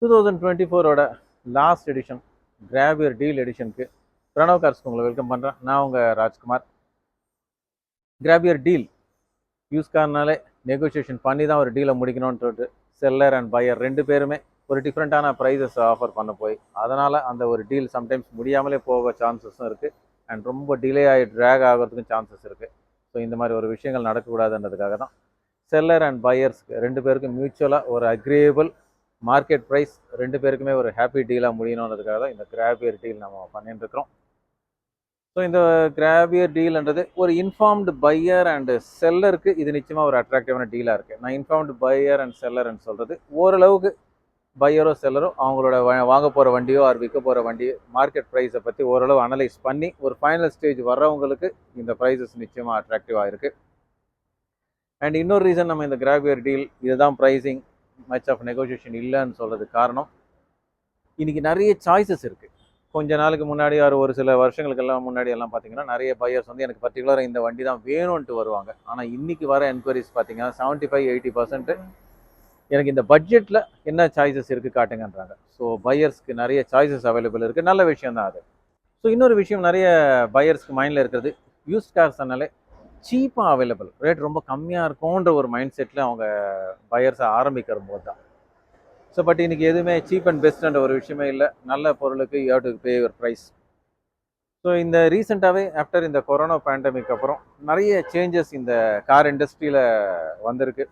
2024ஓட last edition கிராபியர் deal எடிஷனுக்கு Pranav கார்ஸ்க்கு உங்களை welcome பண்ணுறேன். நான் உங்கள் ராஜ்குமார். கிராபியர் டீல் யூஸ் கார்னாலே நெகோசியேஷன் பண்ணி தான் ஒரு டீலை முடிக்கணும்னு சொல்லிட்டு செல்லர் அண்ட் பையர் ரெண்டு பேருமே ஒரு டிஃப்ரெண்ட்டான ப்ரைஸஸ் ஆஃபர் பண்ண போய் அதனால் அந்த ஒரு டீல் சம்டைம்ஸ் முடியாமலே போக சான்சஸும் இருக்குது அண்ட் ரொம்ப டிலே ஆகி ட்ராக் ஆகிறதுக்கும் சான்சஸ் இருக்குது. ஸோ இந்த மாதிரி ஒரு விஷயங்கள் நடக்கக்கூடாதுன்றதுக்காக தான் செல்லர் அண்ட் பையர்ஸ்க்கு ரெண்டு பேருக்கும் மியூச்சுவலாக ஒரு அக்ரியபிள் மார்க்கெட் ப்ரைஸ் ரெண்டு பேருக்குமே ஒரு ஹாப்பி டீலாக முடியணுன்றதுக்காக தான் இந்த கிராபியர் டீல் நம்ம பண்ணிட்டு இருக்கிறோம். ஸோ இந்த கிராபியர் டீல்ன்றது ஒரு இன்ஃபார்ம்டு பையர் அண்டு செல்லருக்கு இது நிச்சயமாக ஒரு அட்ராக்டிவான டீலாக இருக்குது. நான் இன்ஃபார்ம்டு பையர் அண்ட் செல்லர்ன்னு சொல்கிறது ஓரளவுக்கு பையரோ செல்லரோ அவங்களோட வாங்க போகிற வண்டியோ ஆர் விற்க போகிற வண்டியோ மார்க்கெட் ப்ரைஸை பற்றி ஓரளவு அனலைஸ் பண்ணி ஒரு ஃபைனல் ஸ்டேஜ் வர்றவங்களுக்கு இந்த ப்ரைஸஸ் நிச்சயமாக அட்ராக்டிவாக இருக்குது. அண்ட் இன்னொரு ரீசன் நம்ம இந்த கிராபியர் டீல் இதுதான் ப்ரைஸிங் மச் ஆஃப் நெகோசியேஷன் இல்லைன்னு சொல்கிறதுக்கு காரணம் இன்றைக்கி நிறைய சாய்ஸஸ் இருக்குது. கொஞ்ச நாளுக்கு முன்னாடி ஒரு சில வருஷங்களுக்கெல்லாம் முன்னாடி எல்லாம் பார்த்தீங்கன்னா நிறைய பையர்ஸ் வந்து எனக்கு பர்டிகுலராக இந்த வண்டி தான் வேணும்ன்ட்டு வருவாங்க. ஆனால் இன்றைக்கி வர என்கொயரிஸ் பார்த்தீங்கன்னா 75-80% எனக்கு இந்த பட்ஜெட்டில் என்ன சாய்ஸஸ் இருக்குது காட்டுங்கன்றாங்க. ஸோ பையர்ஸ்க்கு நிறைய சாய்ஸஸ் அவைலபிள் இருக்குது, நல்ல விஷயம் தான் அது. ஸோ இன்னொரு விஷயம் நிறைய பையர்ஸ்க்கு மைண்டில் இருக்கிறது யூஸ்ட் கார்ஸ்னாலே சீப்பாக அவைலபிள், ரேட் ரொம்ப கம்மியாக இருக்கும்ன்ற ஒரு மைண்ட் செட்டில் அவங்க பையர்ஸை ஆரம்பிக்கிற போது தான். ஸோ பட் இன்றைக்கி எதுவுமே சீப் அண்ட் பெஸ்ட்ன்ற ஒரு விஷயமே இல்லை. நல்ல பொருளுக்கு you have to pay your price. So இந்த ரீசெண்டாகவே ஆஃப்டர் இந்த கொரோனா பேண்டமிக் அப்புறம் நிறைய சேஞ்சஸ் இந்த கார் இண்டஸ்ட்ரியில் வந்திருக்கு.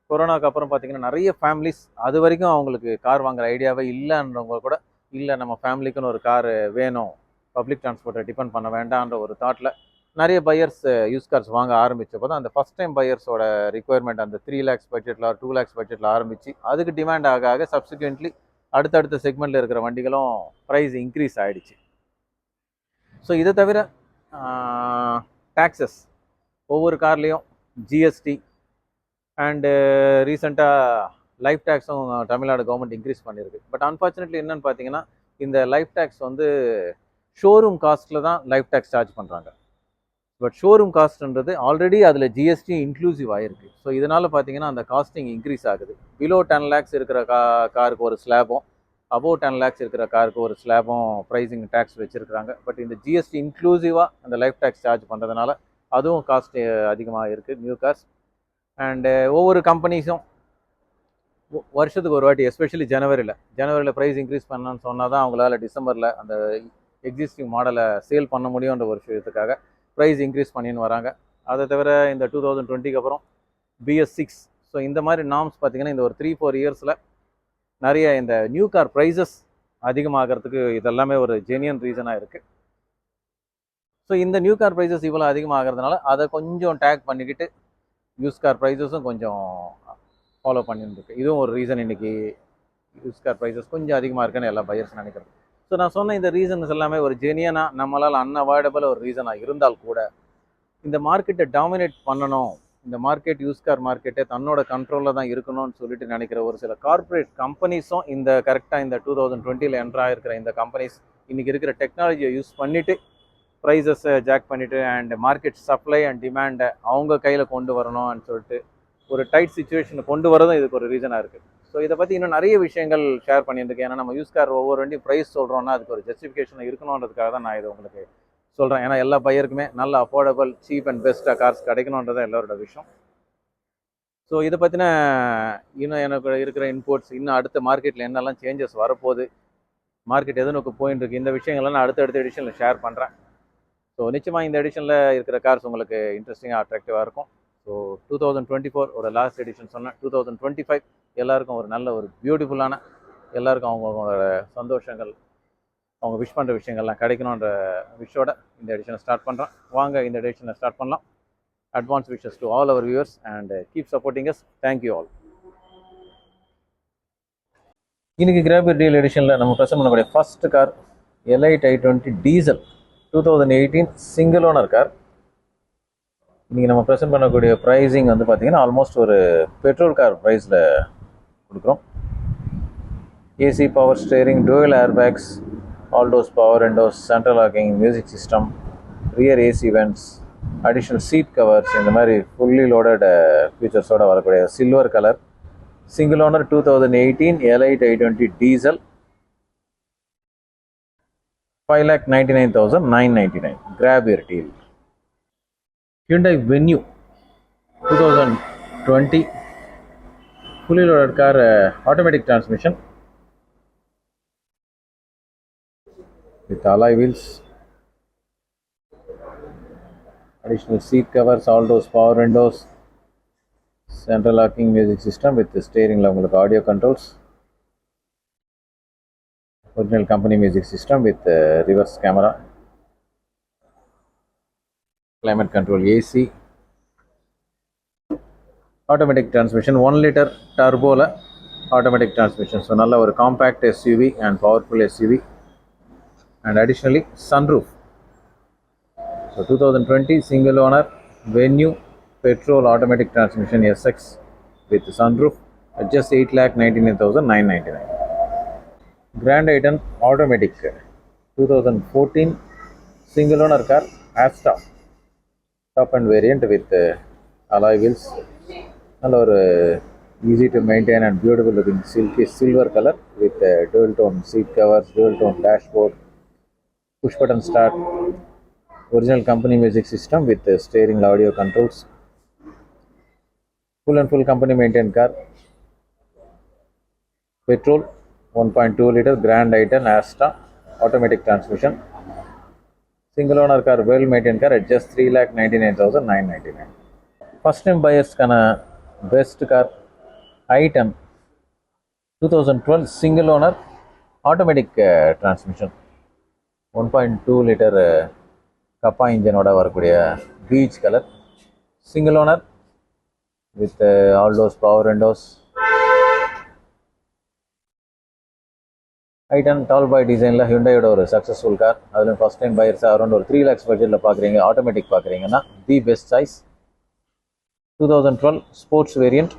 கொரோனாக்கு அப்புறம் பார்த்திங்கன்னா நிறைய ஃபேமிலிஸ் அது வரைக்கும் அவங்களுக்கு கார் வாங்குகிற ஐடியாவே இல்லைன்றவங்க கூட இல்லை நம்ம ஃபேமிலிக்குன்னு ஒரு கார் வேணும், பப்ளிக் டிரான்ஸ்போர்ட்டை டிபெண்ட் பண்ண வேண்டான்ற ஒரு தாட்டில் நிறைய பையர்ஸ் யூஸ் கார்ஸ் வாங்க ஆரம்பித்தப்போ தான் அந்த ஃபஸ்ட் டைம் பையர்ஸோட ரிக்குவயர்மெண்ட் அந்த 3 lakhs பட்ஜெட்டில் 2 lakhs பட்ஜெட்டில் ஆரம்பித்து அதுக்கு டிமாண்ட் ஆக சப்சிக்வெண்ட்லி அடுத்தடுத்த செக்மெண்ட்டில் இருக்கிற வண்டிகளும் ப்ரைஸ் இன்க்ரீஸ் ஆகிடுச்சு. ஸோ இதை தவிர டேக்ஸஸ் ஒவ்வொரு கார்லேயும் ஜிஎஸ்டி அண்டு ரீசெண்டாக லைஃப் டேக்ஸும் தமிழ்நாடு கவர்மெண்ட் இன்க்ரீஸ் பண்ணியிருக்கு. பட் அன்ஃபார்ச்சுனேட்லி என்னென்னு பார்த்தீங்கன்னா இந்த லைஃப் டேக்ஸ் வந்து ஷோரூம் காஸ்ட்டில் தான் லைஃப் டேக்ஸ் சார்ஜ் பண்ணுறாங்க. பட் ஷோரூம் காஸ்ட்ன்றது ஆல்ரெடி அதில் ஜிஎஸ்டி இன்க்ளூசிவ் ஆகிருக்கு. ஸோ இதனால் பார்த்தீங்கன்னா அந்த காஸ்டிங் இன்க்ரீஸ் ஆகுது. பிலோ 10 lakhs இருக்கிற காருக்கு ஒரு ஸ்லாபும் அபோவ் 10 lakhs இருக்கிற காருக்கு ஒரு ஸ்லாபும் ப்ரைஸிங் டேக்ஸ் வச்சுருக்குறாங்க. பட் இந்த ஜிஎஸ்டி இன்க்ளூசிவாக அந்த லைஃப் டேக்ஸ் சார்ஜ் பண்ணுறதுனால அதுவும் காஸ்ட் அதிகமாக இருக்குது நியூ கார்ஸ். அண்டு ஒவ்வொரு கம்பெனிஸும் வருஷத்துக்கு ஒரு வாட்டி எஸ்பெஷலி ஜனவரியில் ப்ரைஸ் இன்க்ரீஸ் பண்ணணும்னு சொன்னால் தான் அவங்களால டிசம்பரில் அந்த எக்ஸிஸ்டிங் மாடலை சேல் பண்ண முடியுன்ற ஒரு விஷயத்துக்காக ப்ரைஸ் இன்க்ரீஸ் பண்ணின்னு வராங்க. அதை தவிர இந்த 2020க்கு அப்புறம் BS6 ஸோ இந்த மாதிரி நார்ம்ஸ் பார்த்திங்கன்னா இந்த ஒரு 3-4 இயர்ஸில் நிறைய இந்த நியூ கார் ப்ரைஸஸ் அதிகமாகிறதுக்கு இதெல்லாமே ஒரு ஜெனியன் ரீசனாக இருக்குது. ஸோ இந்த நியூ கார் ப்ரைஸஸ் இவ்வளோ அதிகமாகிறதுனால அதை கொஞ்சம் டேக் பண்ணிக்கிட்டு யூஸ் கார் ப்ரைஸஸும் கொஞ்சம் ஃபாலோ பண்ணிட்டுருக்கு. இதுவும் ஒரு ரீசன் இன்றைக்கி யூஸ் கார் ப்ரைஸஸ் கொஞ்சம் அதிகமாக இருக்குன்னு எல்லா பையர்ஸ் நினைக்கிறது. ஸோ நான் சொன்ன இந்த ரீசன்ஸ் எல்லாமே ஒரு ஜெனியனாக நம்மளால் அன்அவாய்டபிள் ஒரு ரீசனாக இருந்தால் கூட இந்த மார்க்கெட்டை டாமினேட் பண்ணணும், இந்த மார்க்கெட் யூஸ் கார் மார்க்கெட்டை தன்னோட கண்ட்ரோலில் தான் இருக்கணும்னு சொல்லிட்டு நினைக்கிற ஒரு சில கார்ப்பரேட் கம்பெனிஸும் இந்த கரெக்டாக இந்த 2020ல் என்ட்ராக இருக்கிற இந்த கம்பெனிஸ் இன்றைக்கி இருக்கிற டெக்னாலஜியை யூஸ் பண்ணிவிட்டு ப்ரைஸஸை ஜாக் பண்ணிவிட்டு அண்ட் மார்க்கெட் சப்ளை அண்ட் டிமாண்டை அவங்க கையில் கொண்டு வரணும்னு சொல்லிட்டு ஒரு டைட் சுச்சுவேஷனை கொண்டு வரதும் இதுக்கு ஒரு ரீசனாக இருக்குது. ஸோ இதை பற்றி இன்னும் நிறைய விஷயங்கள் ஷேர் பண்ணியிருக்கேன். ஏன்னா நம்ம யூஸ் கார் ஒவ்வொரு வண்டியும் ப்ரைஸ் சொல்கிறோன்னா அதுக்கு ஒரு ஜஸ்டிஃபிகேஷன் இருக்கணுன்றதுக்காக தான் நான் இதை உங்களுக்கு சொல்கிறேன். ஏன்னா எல்லா பையருக்குமே நல்ல அஃபோர்டபுள் சீப் அண்ட் பெஸ்ட்டாக கார்ஸ் கிடைக்கணுன்றதான் எல்லோரோட விஷயம். ஸோ இதை பற்றின இன்னும் எனக்கு இருக்கிற இன்புட்ஸ், இன்னும் அடுத்த மார்க்கெட்டில் என்னெல்லாம் சேஞ்சஸ் வரப்போகுது, மார்க்கெட் எது நோக்கி போயின்னு இருக்குது, இந்த விஷயங்கள்லாம் நான் அடுத்த எடிஷனில் ஷேர் பண்ணுறேன். ஸோ நிச்சயமாக இந்த எடிஷனில் இருக்கிற கார்ஸ் உங்களுக்கு இன்ட்ரெஸ்டிங்காக அட்ராக்டிவாக இருக்கும். ஸோ 2024 லாஸ்ட் எடிஷன் சொன்னேன். 2025 எல்லாருக்கும் ஒரு நல்ல ஒரு பியூட்டிஃபுல்லான எல்லாருக்கும் அவங்களோட சந்தோஷங்கள் அவங்க விஷ் பண்ணுற விஷயங்கள்லாம் கிடைக்கணுன்ற விஷயோட இந்த எடிஷனை ஸ்டார்ட் பண்ணுறேன். வாங்க இந்த எடிஷனை ஸ்டார்ட் பண்ணலாம். Advance wishes to all our viewers and keep supporting us. Thank you all. இன்றைக்கி கிராபியர் டீல் எடிஷனில் நம்ம ப்ரெசென்ட் பண்ணக்கூடிய first car elite i20 diesel 2018 single owner car. இன்றைக்கி நம்ம ப்ரெசென்ட் பண்ணக்கூடிய ப்ரைஸிங் வந்து பார்த்திங்கன்னா ஆல்மோஸ்ட் ஒரு பெட்ரோல் கார் ப்ரைஸில் கொடுக்குறோம். AC power steering, dual airbags, ஆல்டோஸ் power windows, central locking, music system, rear AC vents, additional seat covers, இந்த மாதிரி ஃபுல்லி லோடட் ஃபீச்சர்ஸோடு வரக்கூடிய silver colour single owner 2018 Elite i20 diesel, 5,99,999. Grab your deal. Hyundai Venue 2020 fully loaded car, automatic transmission with alloy wheels, additional seat covers, all those power windows, central locking music system with the steering audio controls, original company music system with reverse camera, climate control AC, automatic transmission, 1 liter turbo automatic transmission. So nalla or compact SUV and powerful SUV, and additionally sunroof. So 2020 single owner Venue petrol automatic transmission SX with sunroof at just 8,99,999. Grand i10 automatic 2014 single owner car Asta top end variant with alloy wheels, and easy to maintain and beautiful looking silky silver color with dual tone seat covers, dual tone dashboard, push button start, original company music system with steering audio controls, full company maintained car, petrol 1.2 liter Grand i10 Asta automatic transmission, single owner car, well maintained car at just 3,99,999. First time buyers kana best car i10 2012 single owner automatic transmission, 1.2 liter Kappa engine oda varakudiya beige color, single owner with all those power windows, i10 tall boy design la Hyundai oda or successful car. Adula first time buyers around or 3 lakhs budget la paakreenga, automatic paakreenga na the best size. 2012 sports variant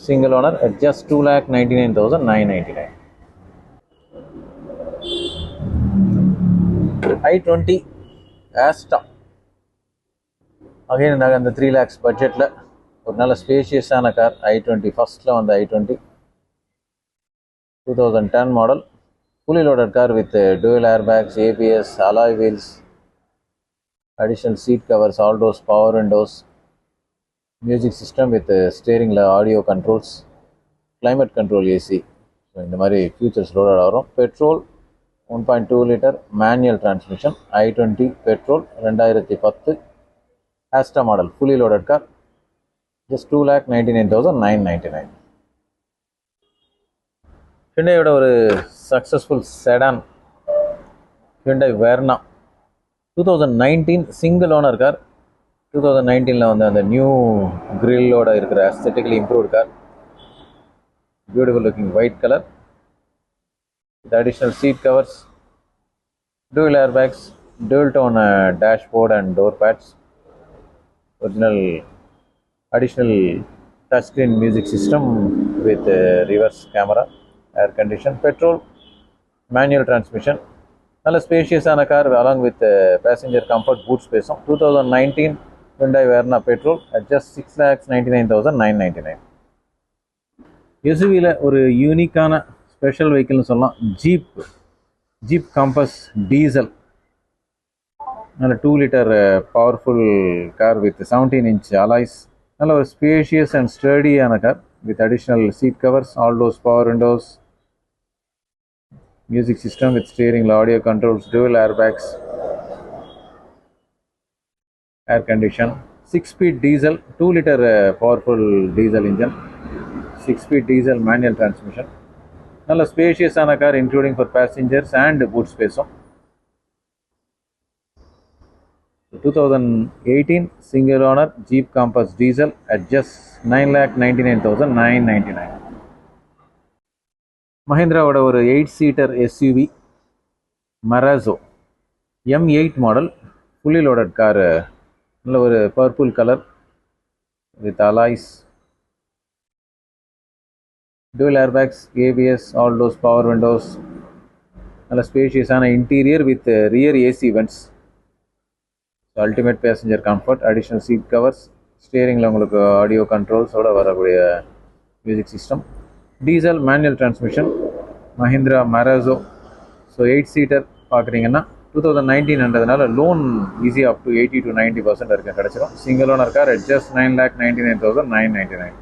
single owner at just 2,99,999. i20 Asta again in the 3 lakhs budget la ஒரு நல்ல ஸ்பேஷியஸான car i20. ஃபர்ஸ்ட்ல வந்த i20 2010 model, fully loaded car with dual airbags, ABS, alloy wheels, additional seat covers, all those power windows, music system with steering audio controls, climate control AC. So இந்த மாதிரி features loaded ஆகும். Petrol 1.2 litre manual transmission i20 petrol 2010 Asta model, fully loaded car, just 2,99,999. ஹியூண்டாயோட ஒரு successful sedan Hyundai Verna 2019 single owner car. 2019 வந்து அந்த new கிரில்லோட இருக்கிற aesthetically improved car, beautiful looking white colour with additional seat covers, dual airbags, dual tone dashboard and door pads, original additional touchscreen music system with reverse camera, air condition, petrol manual transmission, நல்ல ஸ்பேஷியஸான car along with passenger comfort, boot space. 2019 Hyundai Verna petrol at just 6,99,999. SUVல ஒரு யூனிக்கான special வெஹிக்கிள்னு சொல்லலாம், jeep compass diesel, நல்ல 2 litre powerful car with 17 inch alloys, நல்ல ஒரு spacious and ஸ்டர்டியான கார் with additional seat covers, all those power windows, music system with steering audio controls, dual airbags, air condition, 6-speed diesel, 2 liter powerful diesel engine, 6-speed diesel manual transmission, நல்ல ஸ்பேஷியஸான car including for passengers and boot space. 2018 single owner Jeep Compass diesel at just 9,99,999. மஹிந்திராவோட ஒரு 8-seater SUV Marazzo M8 model, fully loaded car, நல்ல ஒரு purple colour with alloys, dual airbags, ABS, all those power windows, நல்ல ஸ்பேஷியஸான interior with rear AC vents, ultimate passenger comfort, additional seat covers, steering உங்களுக்கு audio controls ஓட வரக்கூடிய music system, diesel manual transmission Mahindra Marazzo. So 8-சீட்டர் பார்க்குறீங்கன்னா 2019ன்றதுனால loan ஈஸியாக up to 80 to 90% இருக்குது, கிடச்சிடும். Single owner car at just 9,99,999.